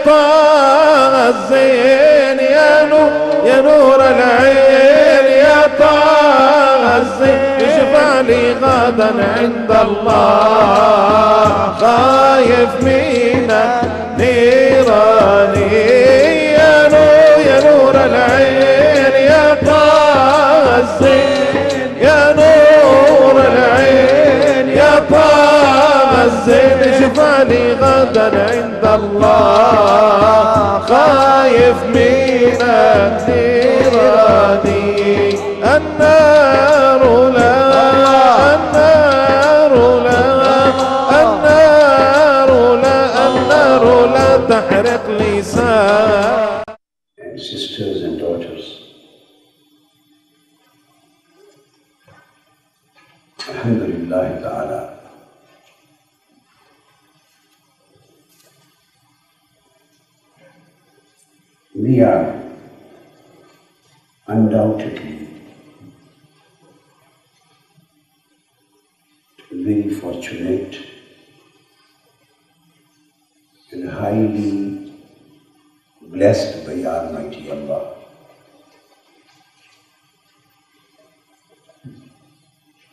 طه الزين يا نور العين يا طه الزين اشفع لي غدا عند الله خايف من النيراني يا نور العين يا طه الزين يا نور العين يا طه الزين اشفع لي غدا عند الله خايف من النيراني النار لا تحرق لسان. Sisters and daughters, Alhamdulillah Ta'ala, we are undoubtedly very fortunate and highly blessed by Almighty Allah.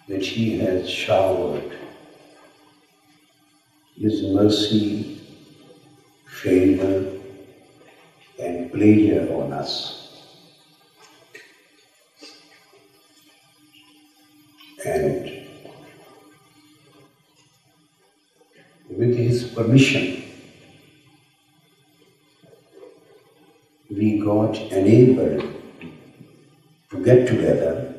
That He has showered His mercy, favor and pleasure on us. And with His permission, we got enabled to get together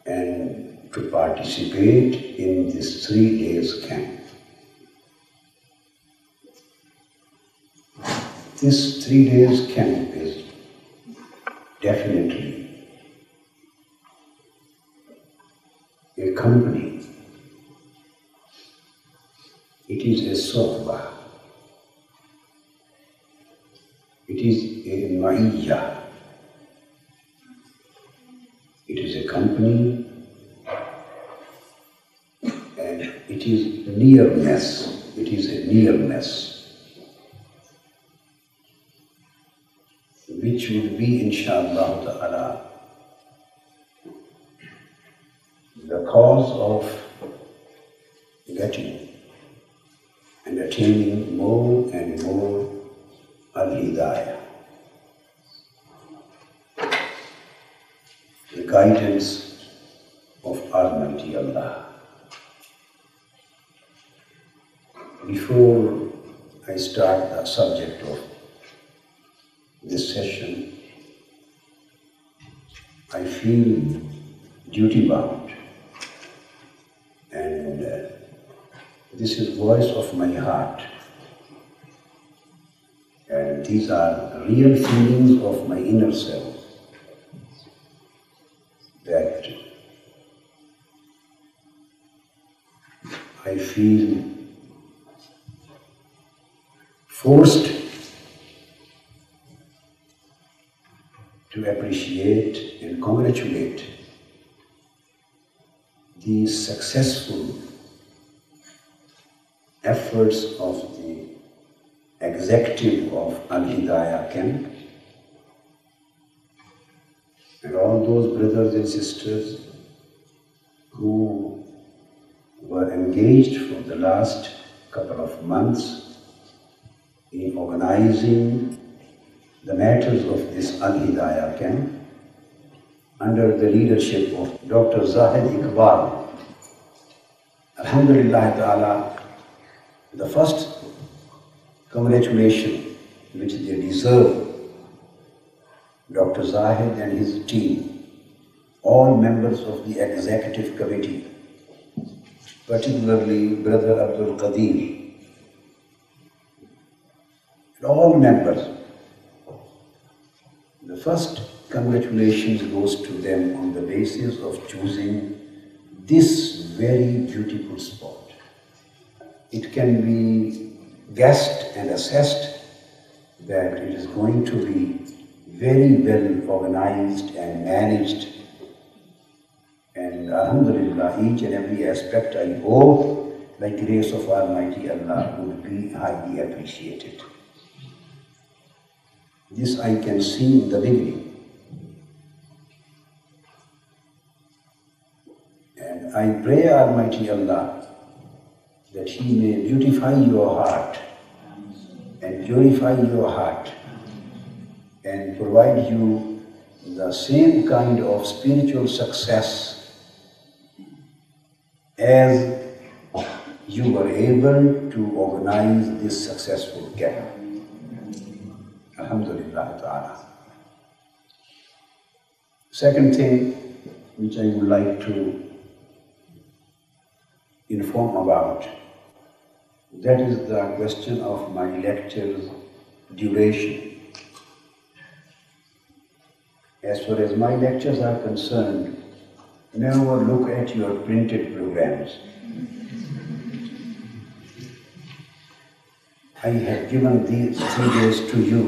and to participate in this 3 days camp. This 3 days camp is definitely a company. It is a sohbah. It is a ma'iyya. It is a company and it is nearness. It is a nearness which will be, inshallah ta'ala, the cause of getting and attaining more and more Al-Hidaya, the guidance of Almighty Allah. Before I start the subject of this session, I feel duty-bound, and this is voice of my heart. And these are real feelings of my inner self, that I feel forced to appreciate and congratulate the successful efforts of the executive of Al-Hidaya camp and all those brothers and sisters who were engaged for the last couple of months in organizing the matters of this Al-Hidaya camp under the leadership of Dr. Zahid Iqbal. Alhamdulillah Ta'ala, the first congratulation which they deserve, Dr. Zahid and his team, all members of the executive committee, particularly Brother Abdul Qadir, and all members. The first congratulations goes to them on the basis of choosing this very beautiful spot. It can be guessed and assessed that it is going to be very well organized and managed, and alhamdulillah, each and every aspect, I hope by grace of Almighty Allah, would be highly appreciated. This I can see in the beginning. And I pray Almighty Allah that He may beautify your heart and purify your heart and provide you the same kind of spiritual success as you were able to organize this successful camp. Alhamdulillah ta'ala. Second thing which I would like to inform about, that is the question of my lecture's duration. As far as my lectures are concerned, never look at your printed programs. I have given these 3 days to you,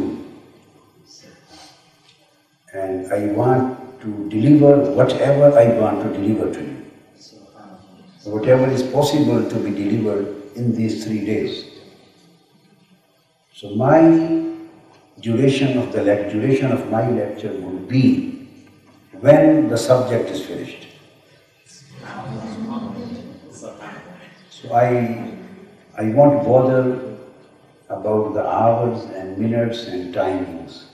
and I want to deliver whatever I want to deliver to you. Whatever is possible to be delivered in these 3 days. So my duration of my lecture would be when the subject is finished. So I won't bother about the hours and minutes and timings.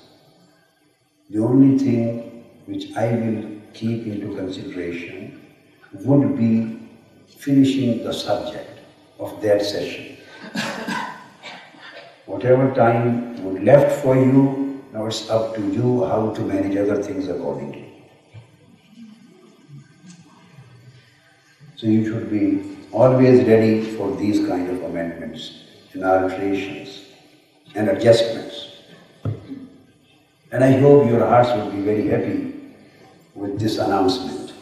The only thing which I will keep into consideration would be finishing the subject of that session. Whatever time would left for you, now it's up to you how to manage other things accordingly. So you should be always ready for these kind of amendments and alterations and adjustments. And I hope your hearts will be very happy with this announcement.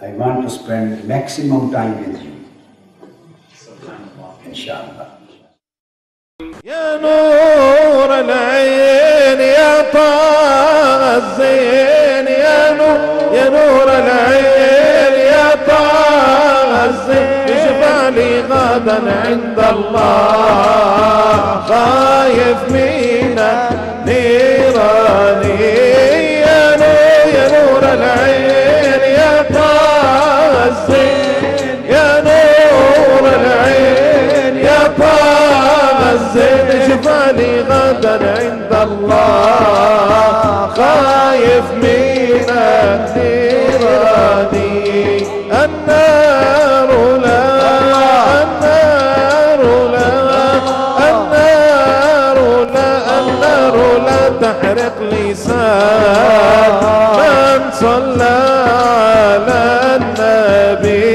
I want to spend maximum time with you, inshallah. يا نور العين يا طه الزين يا نور العين يا طه الزين اشفع لي غدا عند الله خايف من نيراني يا نور العين يا طه الزين يا نور العين يا طه الزين اشفع لي غدا عند الله خايف من النيران النار لا النار لا النار لا النار لا تحرق لسان من صلى على النبي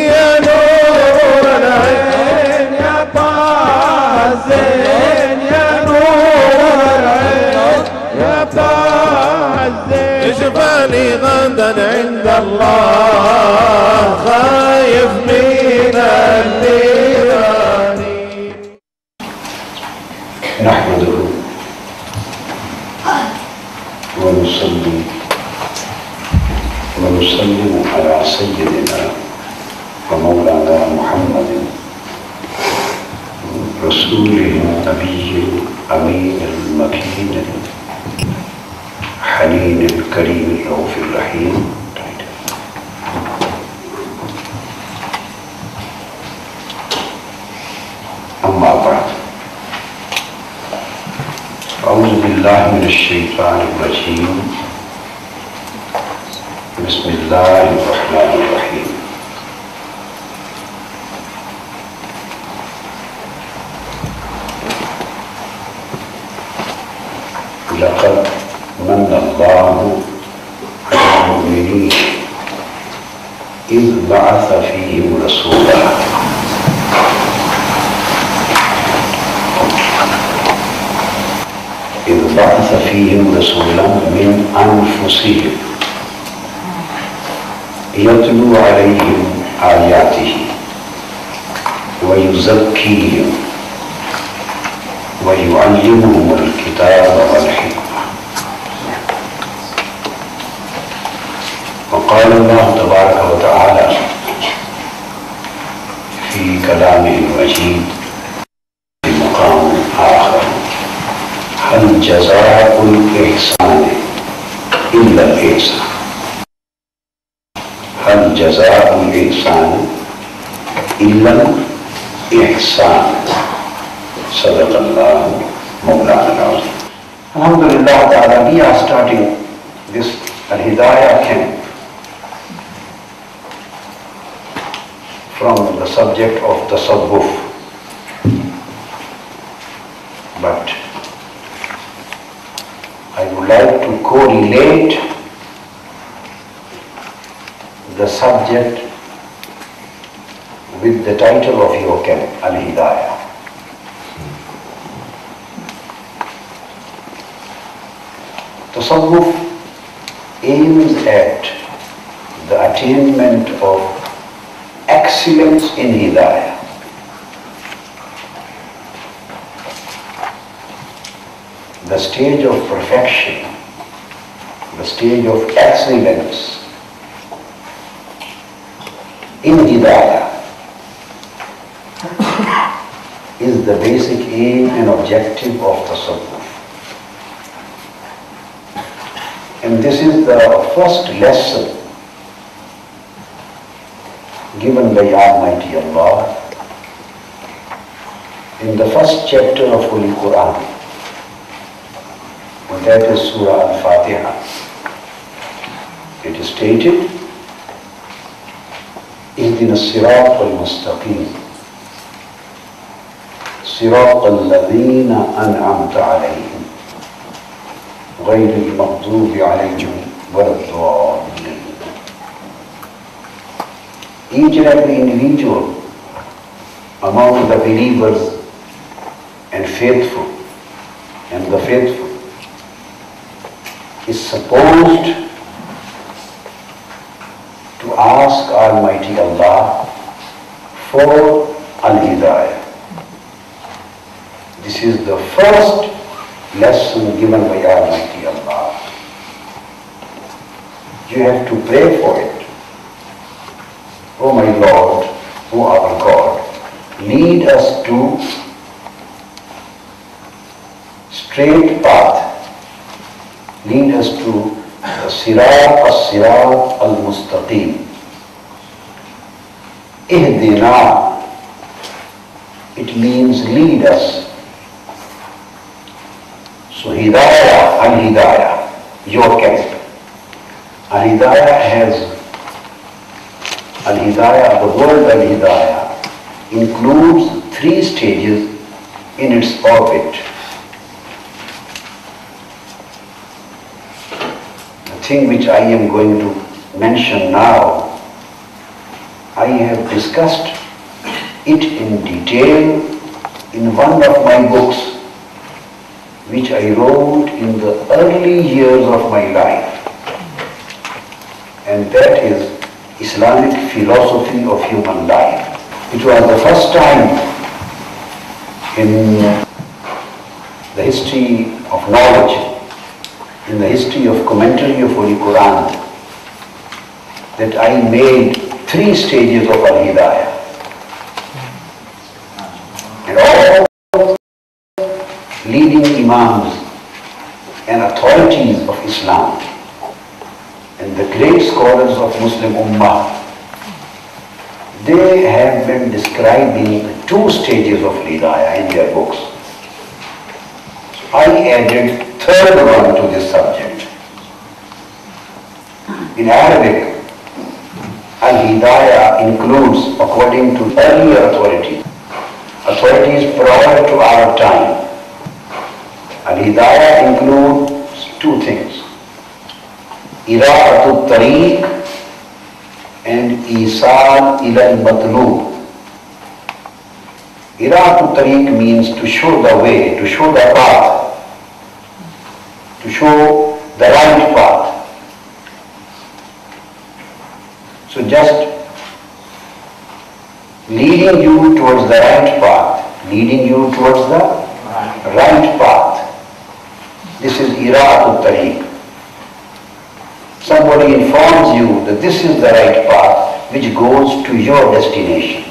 يا نور العين يا طه الزين يا نور العين يا طه الزين اشفع لي غدا عند الله خايف من النيران. نحمده ونصلي ونسلم على سيدنا ومولانا محمد رسوله النبي الأمين المكين الحنين الكريم الرؤوف الرحيم. أما بعد، أعوذ بالله من الشيطان الرجيم. بسم الله الرحمن الرحيم. لقد من الله على المؤمنين إذ بعث فيهم رسولا من أنفسهم يتلو عليهم آياته ويزكيهم ويعلمهم الكتاب والحكمة. وقال الله تبارك وتعالى: كلامه المجيد في مقام آخر: هل جزاء الإحسان إلا الإحسان؟ هل جزاء الإحسان إلا الإحسان؟ صدق الله مولانا العظيم. Alhamdulillah ta'ala, we are starting this Al-Hidaya camp from the subject of tasawwuf, but I would like to correlate the subject with the title of your camp, Al-Hidaya. Tasawwuf aims at the attainment of excellence in Hidayah. The stage of perfection, the stage of excellence in Hidayah is the basic aim and objective of Tasawwuf. And this is the first lesson given by Almighty Allah in the first chapter of Holy Quran, and that is Surah Al-Fatiha. It is stated, اهدنا الصراط المستقيم صراط الذين أنعمت عليهم غير المغضوب عليهم ولا الضالين. Each and every individual among the believers and the faithful is supposed to ask Almighty Allah for Al-Hidayah. This is the first lesson given by Almighty Allah. You have to pray for it. Oh my Lord, oh our God, lead us to straight path. Lead us to the Sirat al-Mustaqim. Ihdina, it means lead us. So Hidayah, Al-Hidayah, your camp. Al-Hidayah, the word Al-Hidayah includes 3 stages in its orbit. The thing which I am going to mention now, I have discussed it in detail in one of my books which I wrote in the early years of my life, and that is Islamic Philosophy of Human Life. It was the first time in the history of knowledge, in the history of commentary of Holy Quran, that I made 3 stages of Al-Hidayah. And all leading imams and authorities of Islam and the great scholars of Muslim Ummah, they have been describing the 2 stages of Hidayah in their books. I added 3rd one to this subject. In Arabic, Al-Hidayah includes, according to earlier authorities prior to our time, Al-Hidayah includes 2 things: Ira'atul Tariq and Isal ila al-Matlub. Ira'atul Tariq means to show the way, to show the path, to show the right path. So just leading you towards the right path, leading you towards the right path. This is Ira'atul Tariq. Somebody informs you that this is the right path which goes to your destination.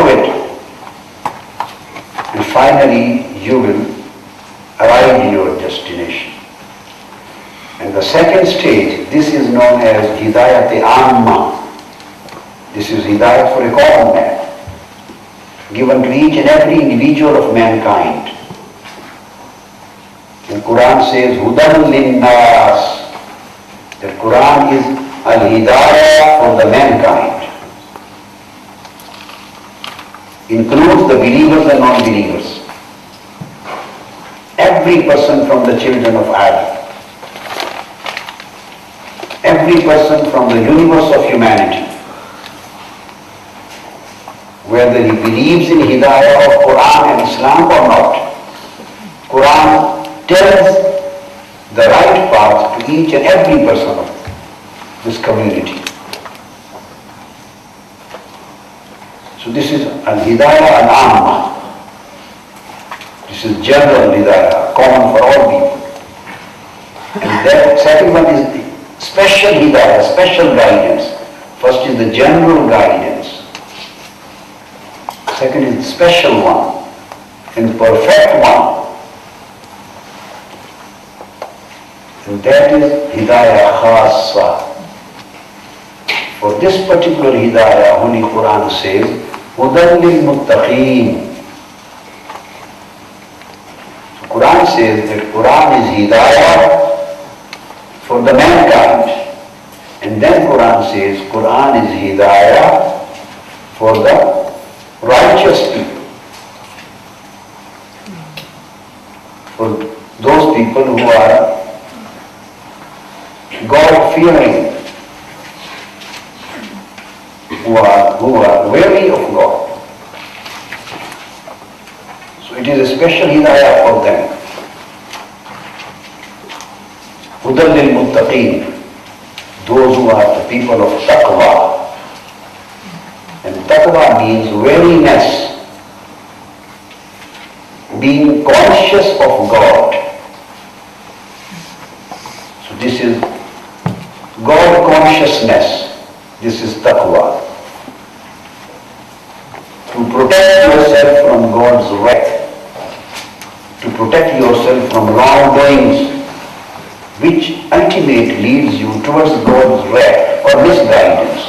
follow it. And finally, you will arrive at your destination. And the second stage, this is known as Hidayat-e-Amma. This is Hidayat for a common man, given to each and every individual of mankind. And Quran says, Hudan lin-nas. That Quran is Al-Hidaya for the mankind. Includes the believers and non-believers. Every person from the children of Adam. Every person from the universe of humanity. Whether he believes in Hidayah of Quran and Islam or not. Quran tells the right path to each and every person of this community. So this is Al-Hidayah Al-Amma. This is general Hidayah, common for all people. And the second one is the special Hidayah, special guidance. First is the general guidance. Second is the special one and perfect one. And that is Hidayah Khassa. For this particular Hidayah, Holy Quran says, Hudan lil-Muttaqeen. So Quran says that Quran is Hidayah for the mankind. And then Quran says Quran is Hidayah for the righteous people. For those people who are God-fearing, who are wary of God. So it is a special Hidayah for them. Hudan lil-Muttaqeen, those who are the people of Taqwa. And Taqwa means wariness, being conscious of God. So this is God consciousness. This is Taqwa. To protect yourself from God's wrath, to protect yourself from wrongdoings, which ultimately leads you towards God's wrath or misguidance.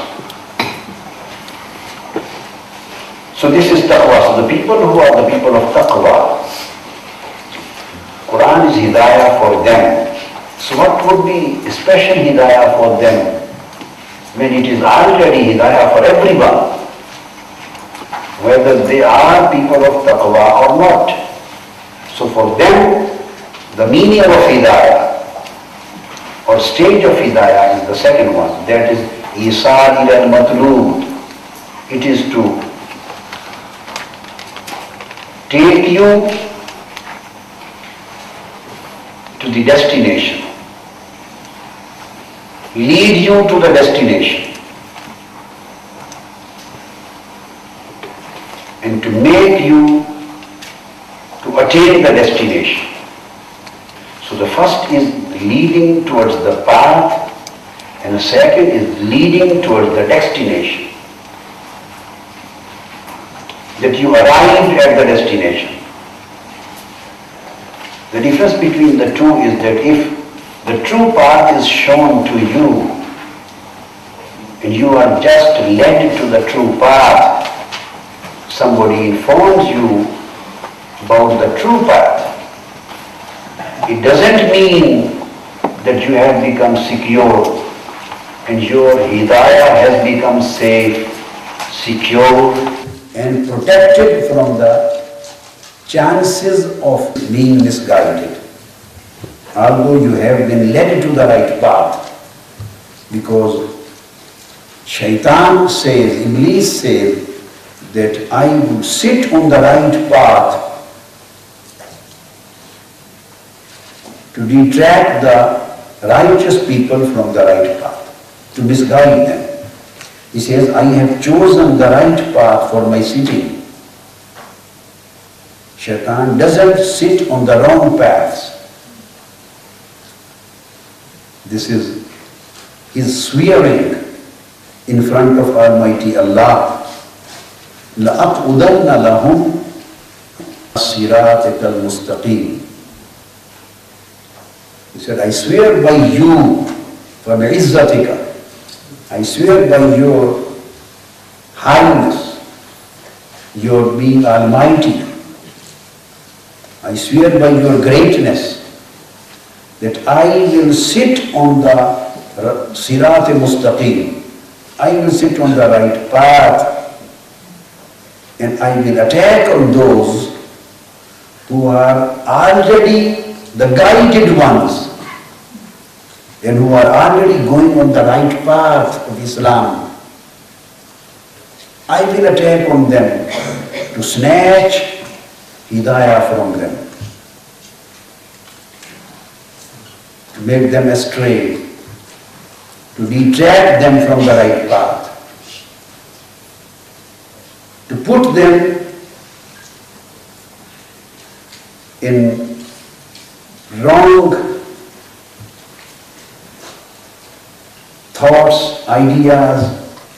So this is Taqwa. So the people who are the people of Taqwa, Quran is Hidayah for them. So what would be special Hidayah for them when it is already Hidayah for everyone, whether they are people of Taqwa or not? So for them, the meaning of Hidayah or stage of Hidayah is the second one. That is Isar ila al-Matlub. It is to take you to the destination, lead you to the destination, and to make you to attain the destination. So the first is leading towards the path, and the second is leading towards the destination. That you arrived at the destination. The difference between the two is that if the true path is shown to you and you are just led to the true path, somebody informs you about the true path, it doesn't mean that you have become secure and your Hidayah has become safe, secure and protected from the chances of being misguided. Although you have been led to the right path, because Shaitan says, Iblis says, that I would sit on the right path to detract the righteous people from the right path, to misguide them. He says, I have chosen the right path for my sitting. Shaitan doesn't sit on the wrong paths. This is his swearing in front of Almighty Allah. لَأَقْعُدَنَّ لَهُمْ صِرَاطِكَ الْمُسْتَقِيمِ. He said, I swear by you, فَبِعِزَّتِكَ, I swear by your highness, your being almighty, I swear by your greatness, that I will sit on the Sirat Mustaqim, I will sit on the right path, and I will attack on those who are already the guided ones and who are already going on the right path of Islam. I will attack on them to snatch Hidayah from them, to make them astray, to detract them from the right path, to put them in wrong thoughts, ideas,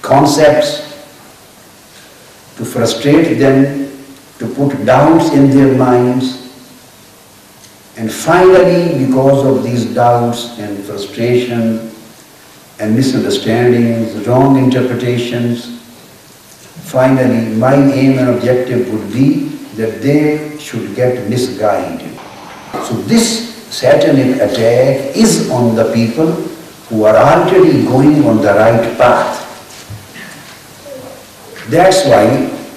concepts, to frustrate them, to put doubts in their minds, and finally, because of these doubts and frustration and misunderstandings, wrong interpretations, finally my aim and objective would be that they should get misguided. So this satanic attack is on the people who are already going on the right path. That's why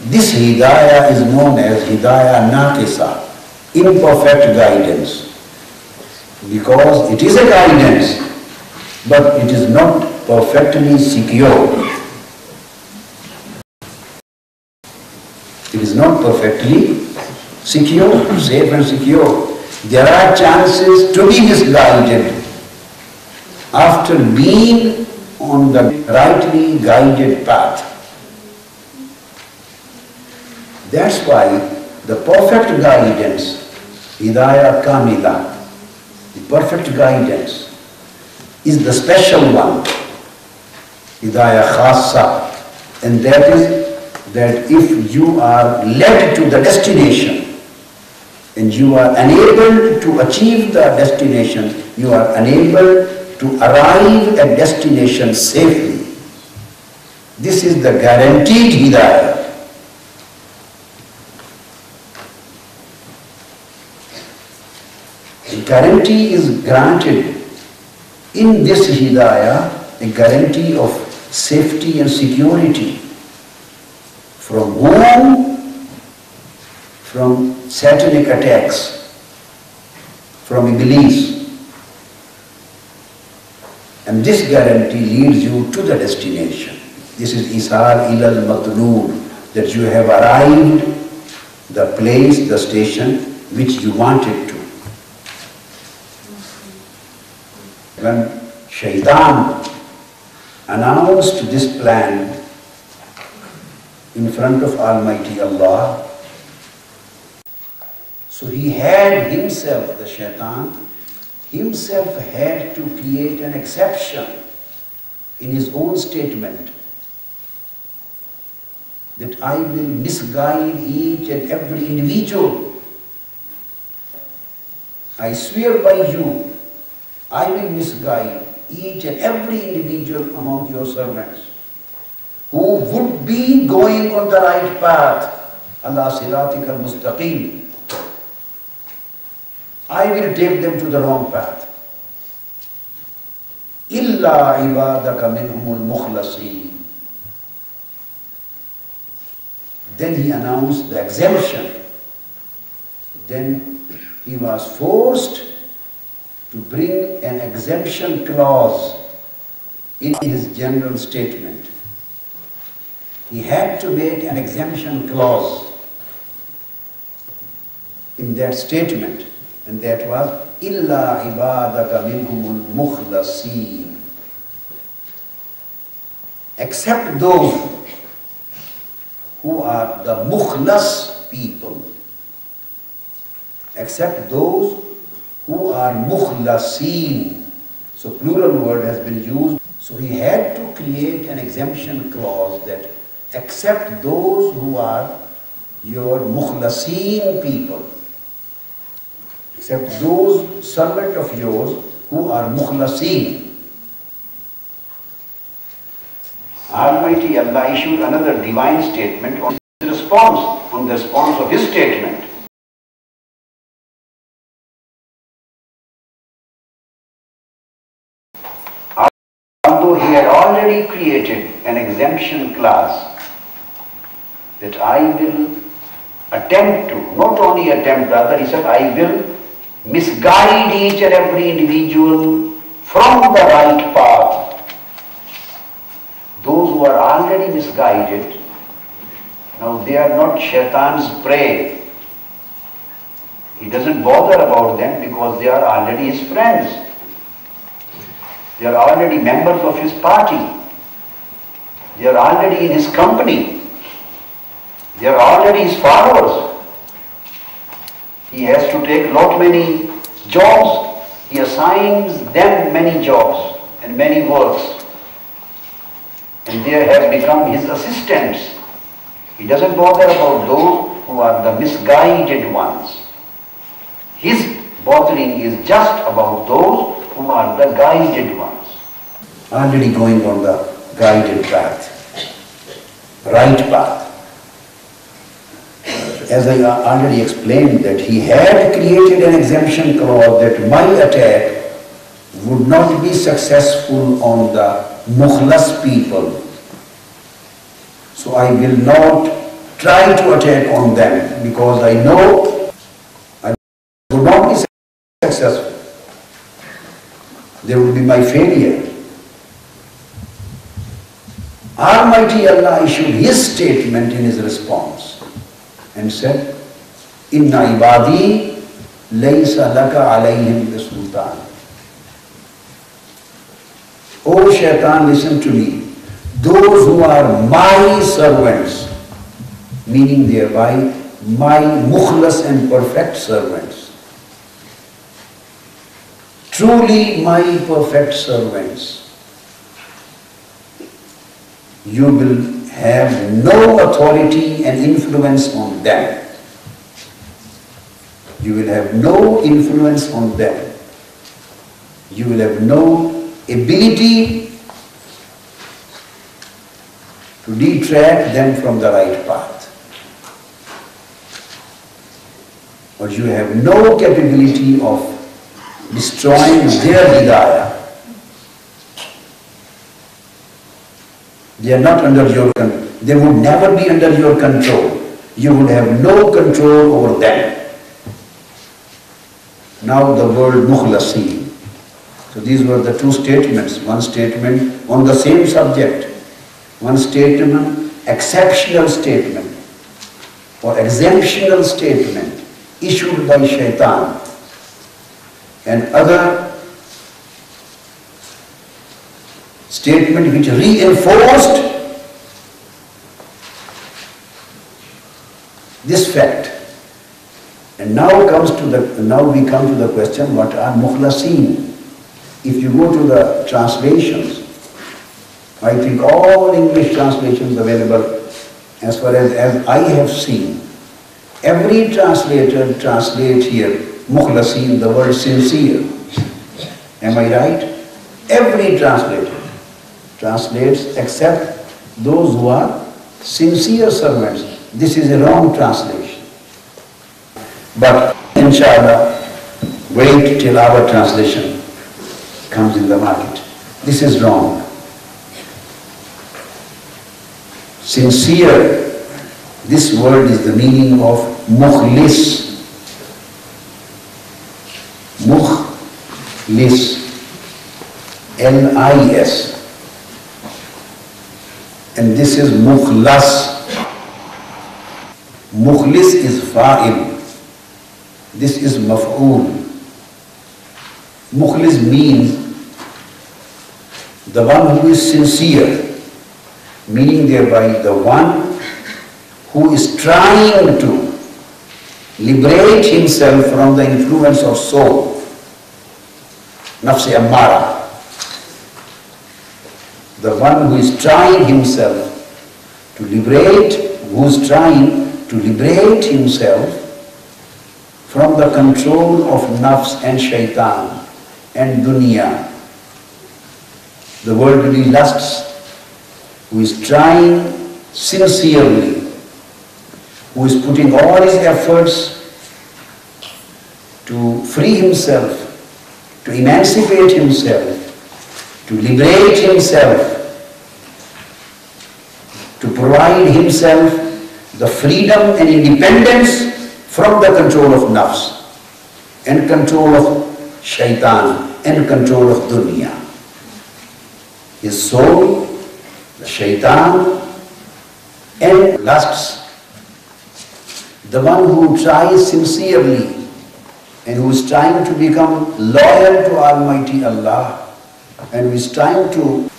this Hidayah is known as Hidayah Naqisa, imperfect guidance. Because it is a guidance, but it is not perfectly secure. It is not perfectly secure, safe and secure. There are chances to be misguided after being on the rightly guided path. That's why the perfect guidance, Hidayah Kamila, the perfect guidance, is the special one, Hidayah Khassa, and that is that if you are led to the destination and you are unable to achieve the destination, you are unable to arrive at destination safely. This is the guaranteed Hidayah. A guarantee is granted in this Hidayah, a guarantee of safety and security. From whom? From satanic attacks, from Iblis. And this guarantee leads you to the destination. This is Isar ilal matlub, that you have arrived the place, the station which you wanted to. When Shaitan announced this plan in front of Almighty Allah, so he had himself, the Shaitan, himself had to create an exception in his own statement that I will misguide each and every individual. I swear by you, I will misguide each and every individual among your servants who would be going on the right path, Allah siratika al-mustaqim. I will take them to the wrong path. Illa ibadaka minhumul mukhlasin. Then he announced the exemption. Then he was forced to bring an exemption clause in his general statement. He had to make an exemption clause in that statement, and that was illa ibadaka minhumul mukhlasin, except those who are the mukhlas people, except those who are mukhlasin. So plural word has been used. So he had to create an exemption clause that except those who are your mukhlasin people, except those servant of yours who are mukhlasin. Almighty Allah issued another divine statement on the response of his statement. Although he had already created an exemption class that I will attempt to, not only attempt rather, he said, I will misguide each and every individual from the right path. Those who are already misguided, now they are not shaitan's prey. He doesn't bother about them because they are already his friends. They are already members of his party. They are already in his company. They are already his followers. He has to take many jobs. He assigns them many jobs and many works. And they have become his assistants. He doesn't bother about those who are the misguided ones. His bothering is just about those who are the guided ones. Already going on the guided path, right path. As I already explained that he had created an exemption clause that my attack would not be successful on the mukhlas people. So I will not try to attack on them because I know I would not be successful. There will be my failure. Almighty Allah issued his statement in his response and said, Inna ibadi laysa laka alayhim bisultan. O shaitan, listen to me. Those who are my servants, meaning thereby my mukhlas and perfect servants, truly my perfect servants, you will have no authority and influence on them. You will have no influence on them. You will have no ability to detract them from the right path. But you have no capability of destroying their hidayah. They are not under your control. They would never be under your control. You would have no control over them. Now the word mukhlasin. So these were the two statements. One statement on the same subject. One statement, exceptional statement or exemptional statement issued by shaitan. And other statement which reinforced this fact. And now we come to the question, what are mukhlasin? If you go to the translations, I think all English translations available, as far as I have seen, every translator translates here mukhlasin, the word sincere. Am I right? Every translator translates except those who are sincere servants. This is a wrong translation. But inshallah, wait till our translation comes in the market. This is wrong. Sincere, this word is the meaning of mukhlis. Mukhlis. L-I-S. And this is mukhlas. Mukhlis is fa'il. This is maf'ul. Mukhlis means the one who is sincere, meaning thereby the one who is trying to liberate himself from the influence of soul, nafs-e ammara. The one who is trying himself to liberate, who is trying to liberate himself from the control of nafs and shaitan and dunya, the worldly lusts, who is trying sincerely, who is putting all his efforts to free himself, to emancipate himself, to liberate himself, to provide himself the freedom and independence from the control of nafs and control of shaitan and control of dunya. His soul, the shaitan and lusts, the one who tries sincerely and who is trying to become loyal to Almighty Allah and who is trying to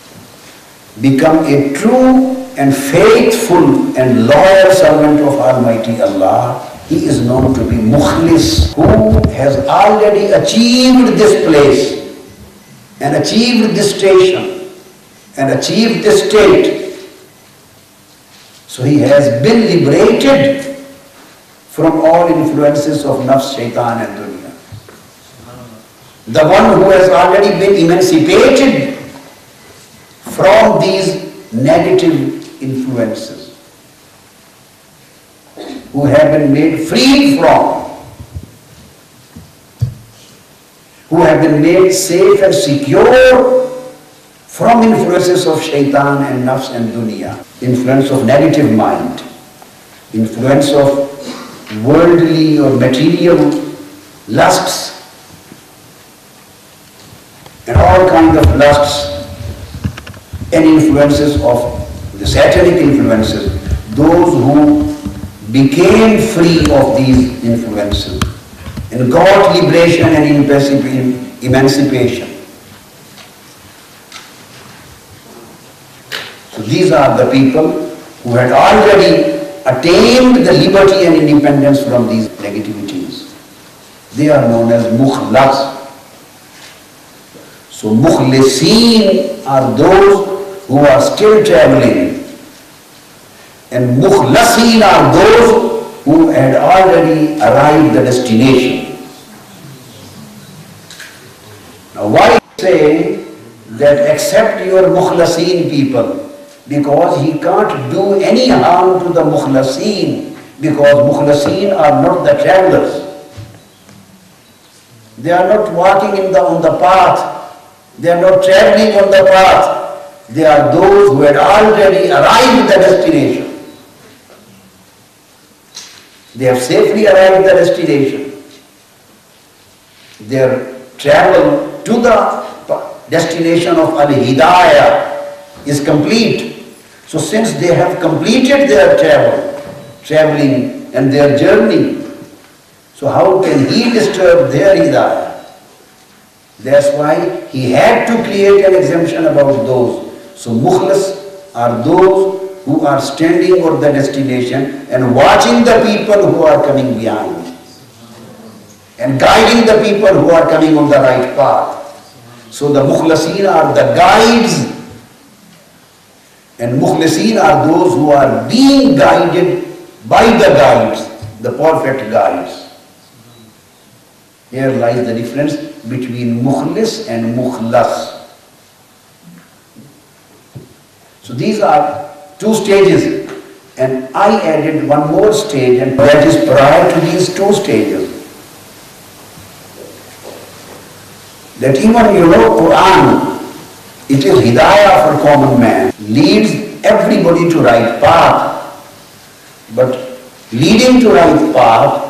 become a true and faithful and loyal servant of Almighty Allah, he is known to be mukhlis, who has already achieved this place and achieved this station and achieved this state. So he has been liberated from all influences of nafs, shaitan and dunya. The one who has already been emancipated from these negative influences, who have been made free from, who have been made safe and secure from influences of shaitan and nafs and dunya, influence of negative mind, influence of worldly or material lusts, and all kinds of lusts and influences of the satanic influences, those who became free of these influences and got liberation and emancipation. So these are the people who had already attained the liberty and independence from these negativities. They are known as mukhlas. So mukhlisin are those who are still traveling, and mukhlasin are those who had already arrived at the destination. Now why say that accept your mukhlasin people? Because he can't do any harm to the mukhlasin, because mukhlasin are not the travelers. They are not walking on the path. They are not traveling on the path. They are those who had already arrived at the destination. They have safely arrived at the destination. Their travel to the destination of Al-Hidaya is complete. So since they have completed their traveling and their journey, so how can he disturb their Hidayah? That's why he had to create an exemption about those. So mukhlas are those who are standing on the destination and watching the people who are coming behind and guiding the people who are coming on the right path. So the mukhlasin are the guides, and mukhlasin are those who are being guided by the guides, the perfect guides. Here lies the difference between mukhlis and mukhlas. So these are two stages, and I added one more stage, and that is prior to these two stages. That even Quran, it is Hidayah for common man, leads everybody to right path, but leading to right path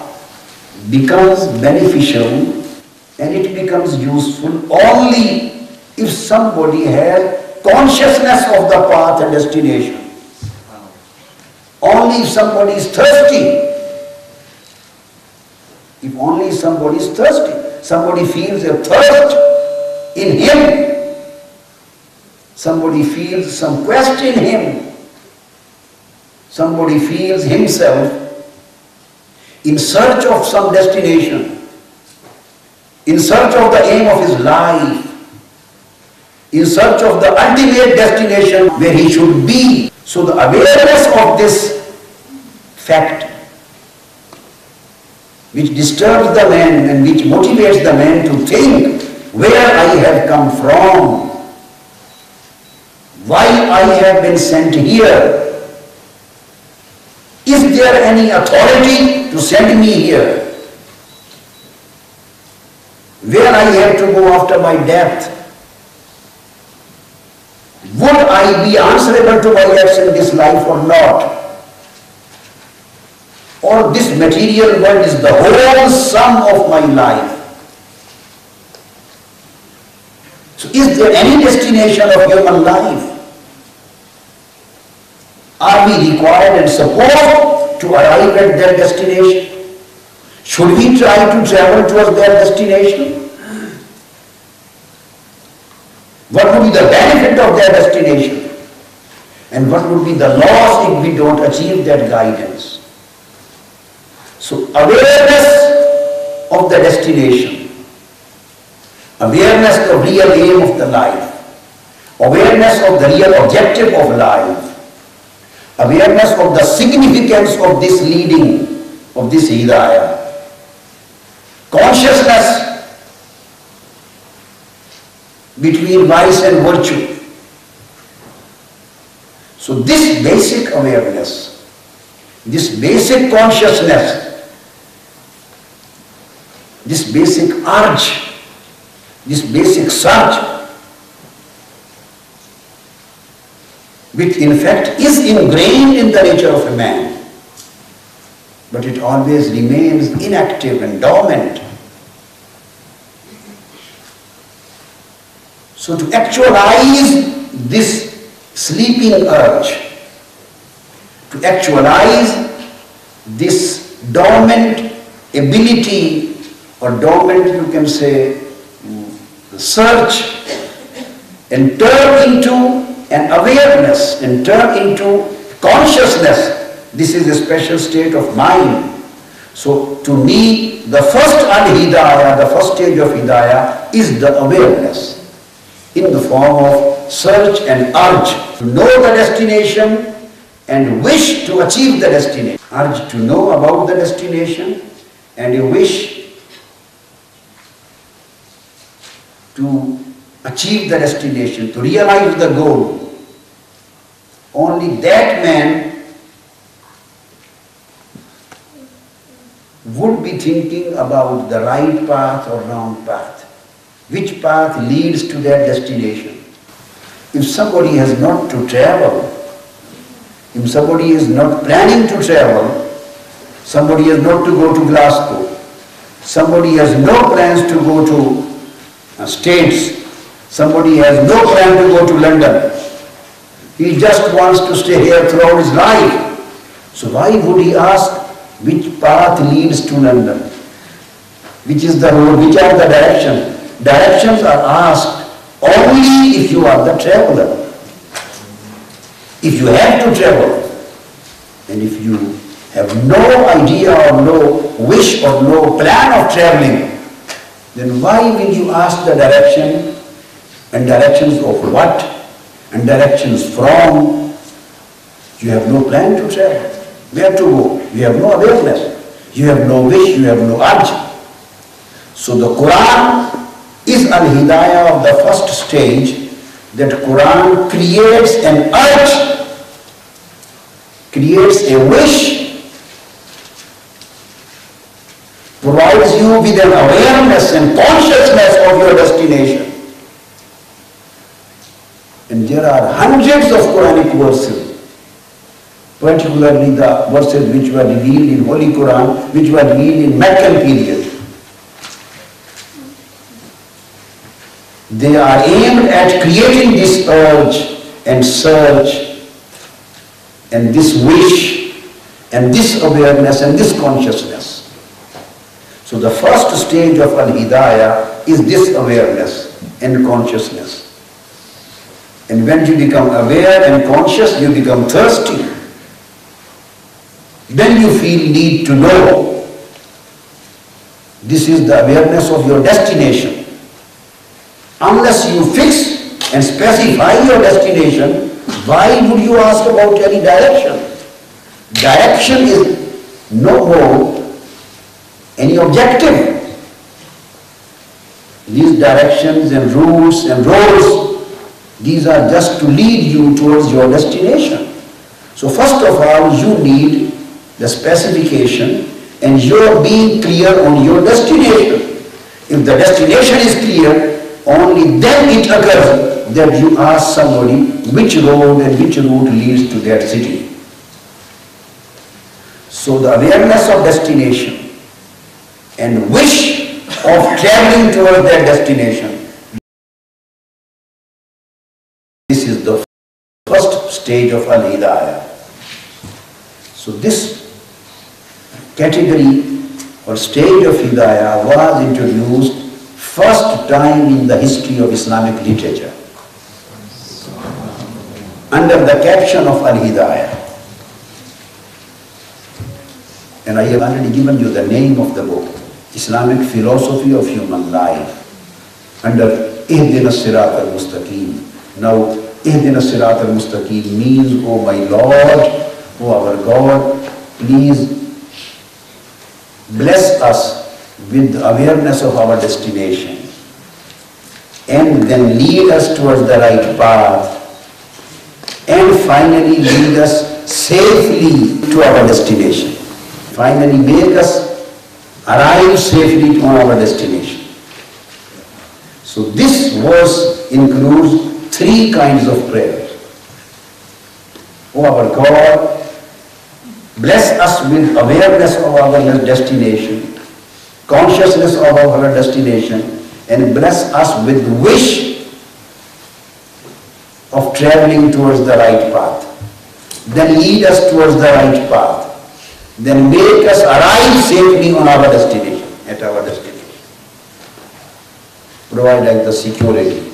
becomes beneficial and it becomes useful only if somebody has consciousness of the path and destination. Only if somebody is thirsty. If only somebody is thirsty. Somebody feels a thirst in him. Somebody feels some quest in him. Somebody feels himself in search of some destination, in search of the aim of his life, in search of the ultimate destination where he should be. So the awareness of this fact, which disturbs the man and which motivates the man to think where I have come from, why I have been sent here, is there any authority to send me here, where I have to go after my death, would I be answerable to my acts in this life or not? Or this material world is the whole sum of my life? So is there any destination of human life? Are we required and supposed to arrive at that destination? Should we try to travel towards that destination? What would be the benefit of that destination? And what would be the loss if we don't achieve that guidance? So awareness of the destination, awareness of the real aim of the life, awareness of the real objective of life, awareness of the significance of this leading, of this Hidaya, consciousness between vice and virtue. So this basic awareness, this basic consciousness, this basic urge, this basic surge, which in fact is ingrained in the nature of a man, but it always remains inactive and dormant. So to actualize this sleeping urge, to actualize this dormant ability, or dormant, you can say, search, and turn into an awareness, and turn into consciousness. This is a special state of mind. So to me, the first Al-Hidaya, the first stage of Hidaya is the awareness in the form of search and urge to know the destination and wish to achieve the destination. Urge to know about the destination and a wish to achieve the destination, to realize the goal. Only that man would be thinking about the right path or wrong path. Which path leads to that destination? If somebody has not to travel, if somebody is not planning to travel, somebody has not to go to Glasgow, somebody has no plans to go to States, somebody has no plan to go to London, he just wants to stay here throughout his life. So why would he ask which path leads to London? Which is the road, which are the directions? Directions are asked only if you are the traveler. If you have to travel, and if you have no idea or no wish or no plan of traveling, then why will you ask the direction, and directions of what, and directions from? You have no plan to travel. Where to go? You have no awareness. You have no wish, you have no urge. So the Quran is Al-Hidaya of the first stage, that Quran creates an urge, creates a wish, provides you with an awareness and consciousness of your destination. And there are hundreds of Quranic verses, particularly the verses which were revealed in Holy Quran, which were revealed in Meccan period. They are aimed at creating this urge and search and this wish and this awareness and this consciousness. So the first stage of Al-Hidaya is this awareness and consciousness. And when you become aware and conscious, you become thirsty. Then you feel need to know. This is the awareness of your destination. Unless you fix and specify your destination, Why would you ask about any direction? Direction is no more any objective. These directions and rules and roads, these are just to lead you towards your destination. So first of all, you need the specification and your being clear on your destination. If the destination is clear, only then it occurs that you ask somebody which road and which route leads to that city. So the awareness of destination and wish of traveling towards that destination, this is the first stage of Al-Hidaya. So this category or stage of Hidayah was introduced first time in the history of Islamic literature under the caption of Al-Hidaya. And I have already given you the name of the book, Islamic Philosophy of Human Life, under Ihdina Sirat al-Mustaqim. Now, Ihdina Sirat al-Mustaqim means, oh my Lord, oh our God, please bless us with the awareness of our destination and then lead us towards the right path and finally lead us safely to our destination. Finally make us arrive safely to our destination. So this verse includes three kinds of prayers. Oh our God, bless us with awareness of our destination, consciousness of our destination, and bless us with wish of traveling towards the right path. Then lead us towards the right path. Then make us arrive safely on our destination, at our destination. Provide us the security.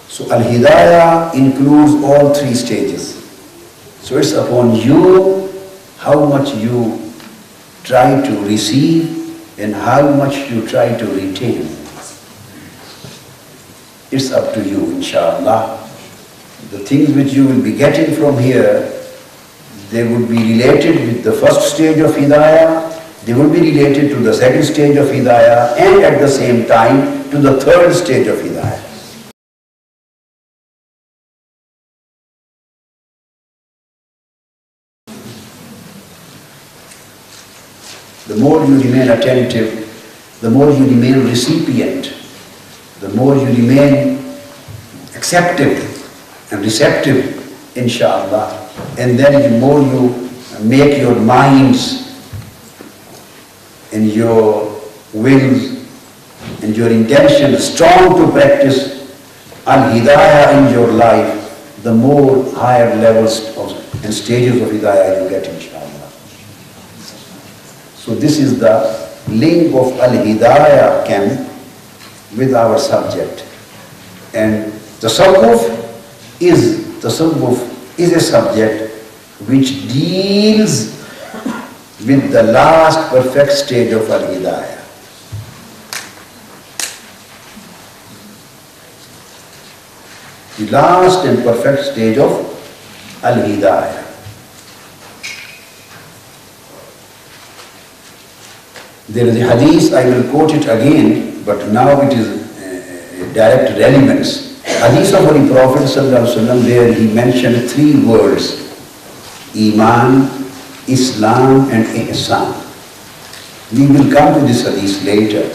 So Al-Hidayah includes all three stages. So it's upon you how much you try to receive and how much you try to retain. It's up to you, inshallah. The things which you will be getting from here, they would be related with the first stage of Hidayah, they will be related to the second stage of Hidayah, and at the same time to the third stage of Hidayah. The more you remain attentive, the more you remain recipient, the more you remain acceptive and receptive, inshallah. And then the more you make your minds and your wills and your intentions strong to practice Al-Hidayah in your life, the more higher levels and stages of Hidayah you get, inshallah. So this is the link of Al-Hidayah camp with our subject. And Tasawwuf is a subject which deals with the last perfect stage of Al-Hidayah. The last and perfect stage of Al-Hidayah. There is a hadith, I will quote it again, but now it is direct relevance. Hadith of Holy Prophet ﷺ, where he mentioned three words: Iman, Islam and Ihsan. We will come to this hadith later,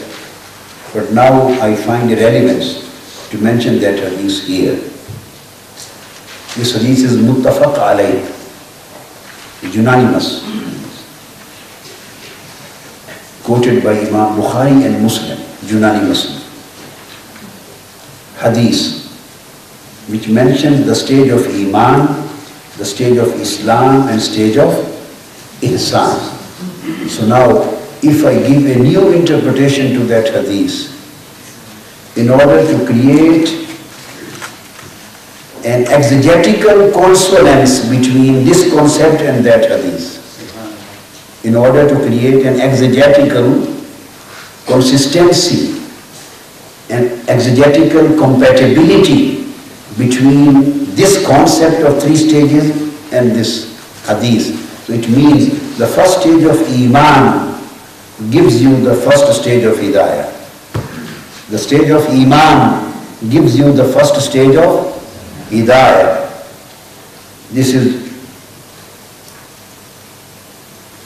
but now I find a relevance to mention that hadith here. This hadith is muttafaq alayh, unanimous, quoted by Imam Bukhari and Muslim, unanimously. Hadith which mentions the stage of Iman, the stage of Islam and stage of Ihsan. So now, if I give a new interpretation to that hadith, in order to create an exegetical consonance between this concept and that hadith, in order to create an exegetical consistency an exegetical compatibility between this concept of 3 stages and this hadith. So it means the first stage of Iman gives you the first stage of Hidayah. The stage of Iman gives you the first stage of Hidayah. This is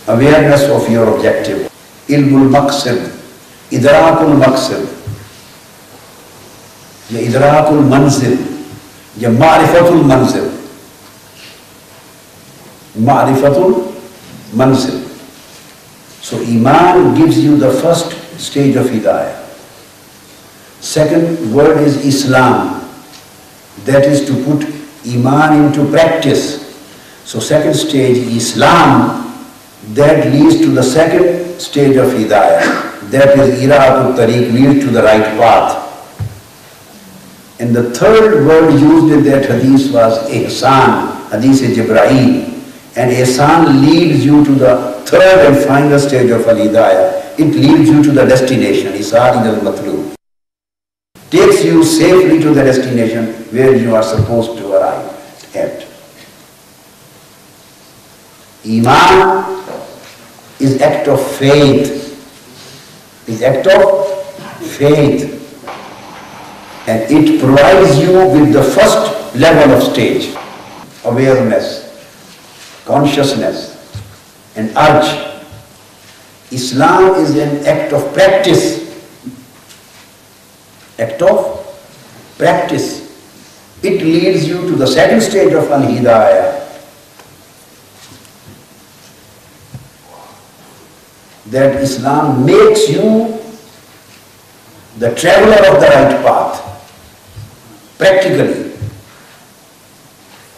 awareness of your objective. Ilmul maqsid, idrakul maqsid, ya idrakul manzil, ya ma'rifatul manzil. Ma'rifatul manzil. So Iman gives you the first stage of Hidayah. Second word is Islam. That is to put Iman into practice. So second stage, Islam, that leads to the second stage of Hidayah. That is Ira'atul Tariq, leads to the right path. And the third word used in that hadith was Ihsan, hadith Jibreel. And Ihsan leads you to the third and final stage of Al-Hidayah. It leads you to the destination, Isar al-Matlub. Takes you safely to the destination where you are supposed to arrive at. Iman is act of faith. Is act of faith. And it provides you with the first level of stage. Awareness, consciousness, and urge. Islam is an act of practice. Act of practice. It leads you to the second stage of Al-Hidayah. That Islam makes you the traveler of the right path. Practically.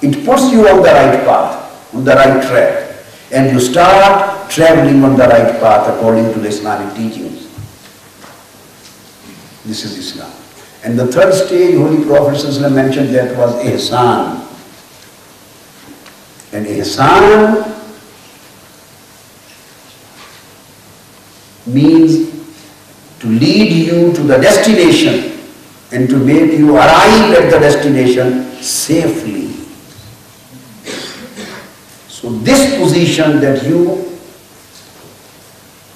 It puts you on the right path, on the right track. And you start traveling on the right path according to the Islamic teachings. This is Islam. And the third stage, Holy Prophet ﷺ mentioned, that was Ihsan. And Ihsan means to lead you to the destination and to make you arrive at the destination safely. So this position, that you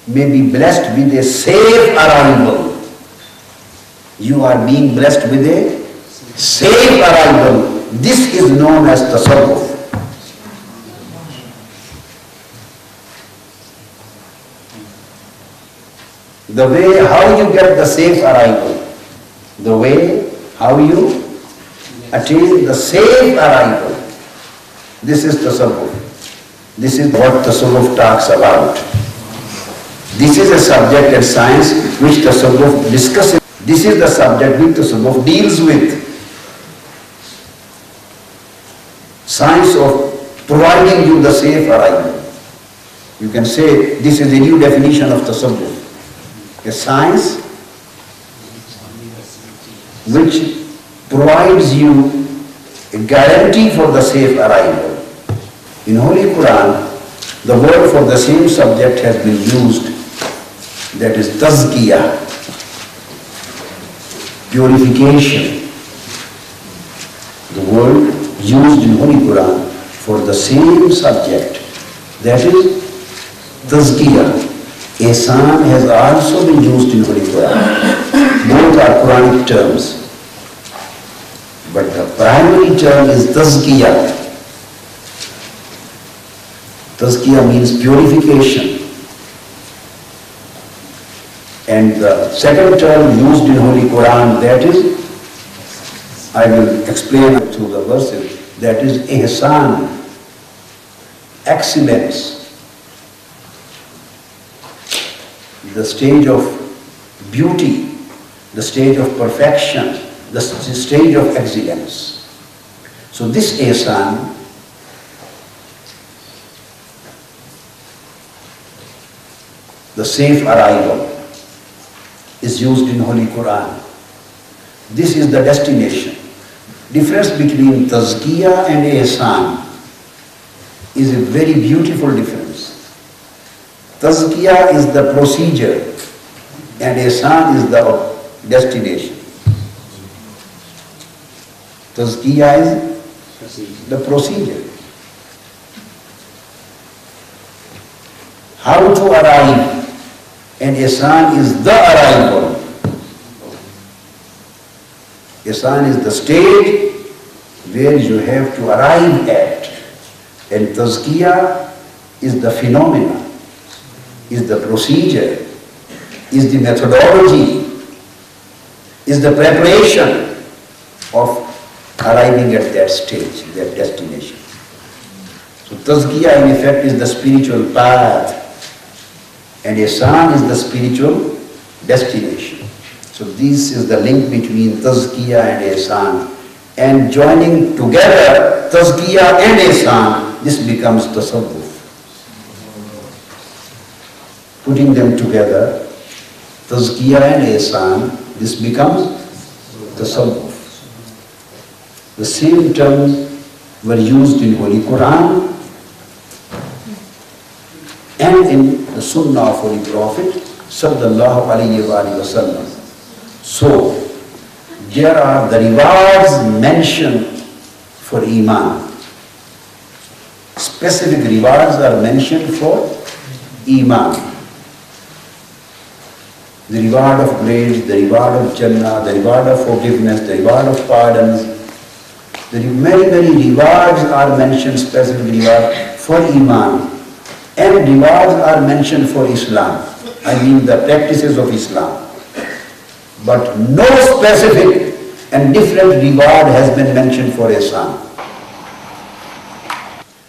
may be blessed with a safe arrival. You are being blessed with a safe arrival. This is known as tasawwuf. The way how you get the safe arrival, the way how you attain the safe arrival, this is tasawwuf. This is what tasawwuf talks about. This is a subject and science which tasawwuf discusses. This is the subject which tasawwuf deals with. Science of providing you the safe arrival. You can say this is a new definition of tasawwuf. A science which provides you a guarantee for the safe arrival. In Holy Quran, the word for the same subject has been used, that is tazkiyah, purification. The word used in Holy Quran for the same subject, that is tazkiyah. Ihsan has also been used in Holy Quran. Both are Quranic terms. But the primary term is tazkiyah. Tazkiyah means purification. And the second term used in Holy Quran, that is, I will explain through the verses, that is ihsan, excellence. The stage of beauty, the stage of perfection, the stage of excellence. So this ihsan the safe arrival is used in Holy Quran. This is the destination. Difference between tazkiyah and ihsan is a very beautiful difference. Tazkiyah is the procedure and ihsan is the destination. Tazkiyah is the procedure. How to arrive, and ihsan is the arrival. Ihsan is the state where you have to arrive at, and tazkiyah is the phenomena, is the procedure, is the methodology, is the preparation of arriving at that stage, that destination. So tazkiyah in effect is the spiritual path, and ihsan is the spiritual destination. So this is the link between tazkiyah and ihsan. And joining together tazkiyah and ihsan, this becomes tasawwuf. Putting them together, tazkiyah and ihsan, this becomes tasawwuf. The same terms were used in Holy Quran and in the Sunnah of Holy Prophet sallallahu alayhi wa sallam. So, there are the rewards mentioned for Iman. Specific rewards are mentioned for Iman. The reward of grace, the reward of Jannah, the reward of forgiveness, the reward of pardons. Many rewards are mentioned, specific rewards for Iman. And rewards are mentioned for Islam. I mean the practices of Islam. But no specific and different reward has been mentioned for ihsan.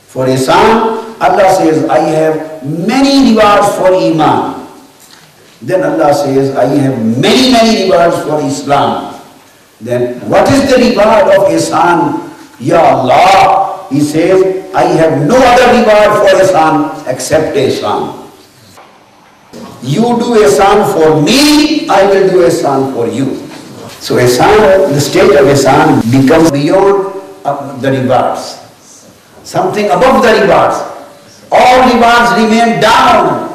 For ihsan, Allah says, I have many rewards for Iman. Then Allah says, I have many rewards for Islam. Then what is the reward of ihsan? Ya Allah, He says, I have no other reward for ihsan except ihsan. You do ihsan for me, I will do ihsan for you. So ihsan, the state of ihsan becomes beyond the rewards. Something above the rewards. All rewards remain down.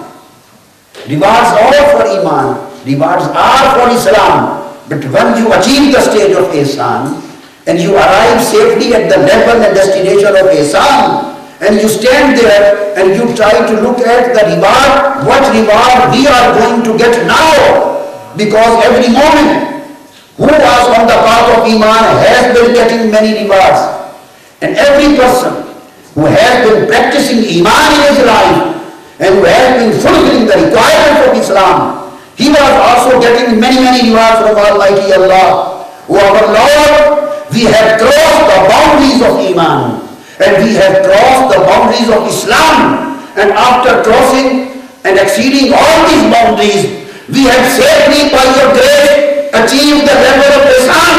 Rewards are for Iman. Rewards are for Islam. But when you achieve the stage of ihsan, and you arrive safely at the level and destination of ihsan, and you stand there and you try to look at the reward, what reward we are going to get now. Because every moment, who was on the path of Iman has been getting many rewards. And every person who has been practicing Iman in his life, and who has been fulfilling the requirements of Islam, he was also getting many rewards from Almighty Allah. O our Lord, we have crossed the boundaries of Iman, and we have crossed the boundaries of Islam, and after crossing and exceeding all these boundaries, we have safely by your grace achieved the level of ihsan.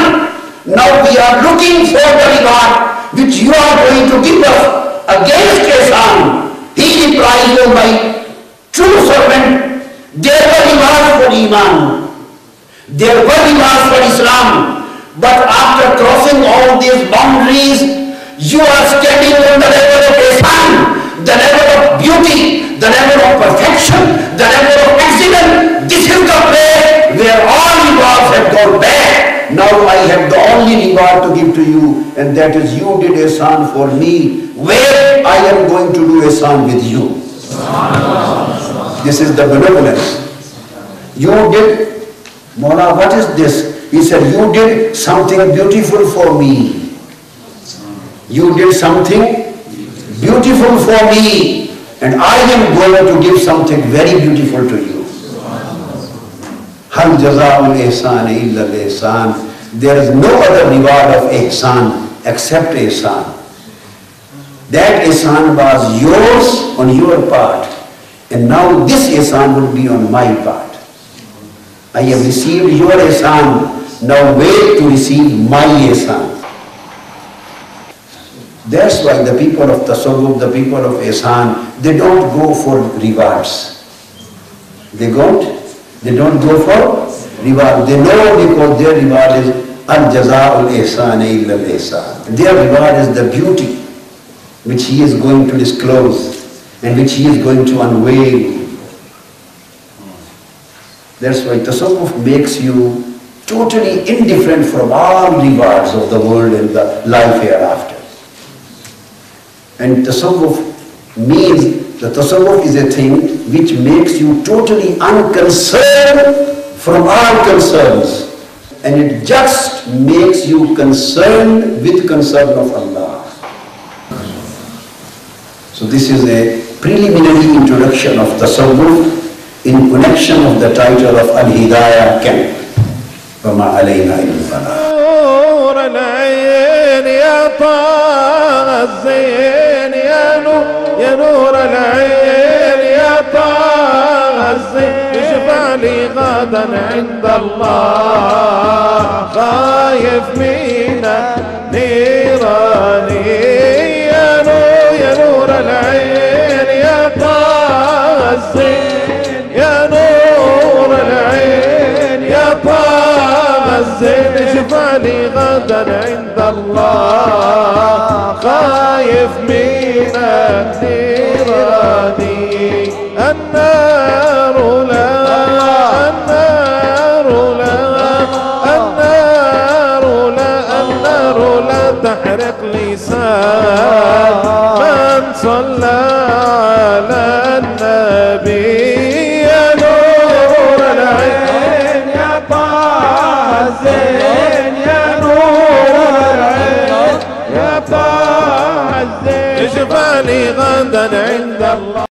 Now we are looking for the reward which you are going to give us against ihsan. He replies, O my true servant, there were rewards for Iman, there were rewards for Islam, but after crossing all these boundaries, you are standing on the level of ihsan, the level of beauty, the level of perfection, the level of excellence. This is the place where all rewards have gone back. Now I have the only reward to give to you, and that is you did ihsan for me, where I am going to do ihsan with you. This is the benevolence. You did, Mawla, what is this? He said, you did something beautiful for me. You did something beautiful for me, and I am going to give something very beautiful to you. Hal jaza'ul ihsan illa al-ihsan. There is no other reward of ihsan except ihsan. That ihsan was yours on your part, and now this ihsan will be on my part. I have received your ihsan, now wait to receive my ihsan. That's why the people of tasawwuf, the people of ihsan, they don't go for rewards. They don't go for reward. They know because their reward is al-jaza'ul ihsan illa al-ihsan. Their reward is the beauty which he is going to disclose and which he is going to unveil. That's why tasawwuf makes you totally indifferent from all rewards of the world and the life hereafter. And tasawwuf means, the tasawwuf is a thing which makes you totally unconcerned from all concerns. And it just makes you concerned with concern of Allah. So this is a preliminary introduction of tasawwuf in connection of the title of Al-Hidaya camp. وَمَا عَلَيْنَا إِلَّا الْبَلَاغُ. نور العين يا طه الزين يا نور العين يا طه الزين اشفع لي غدا عند الله خايف من نيراني يا نور العين يا طه الزين يا نور العين يا طه الزين اشفع لي غدا عند الله خايف من النيران النار لا النار لا النار لا النار لا تحرق لسان من صلى على النبي يا نور العين يا طه الزين يا نور العين يا طه الزين اشفع لي غدا عند الله.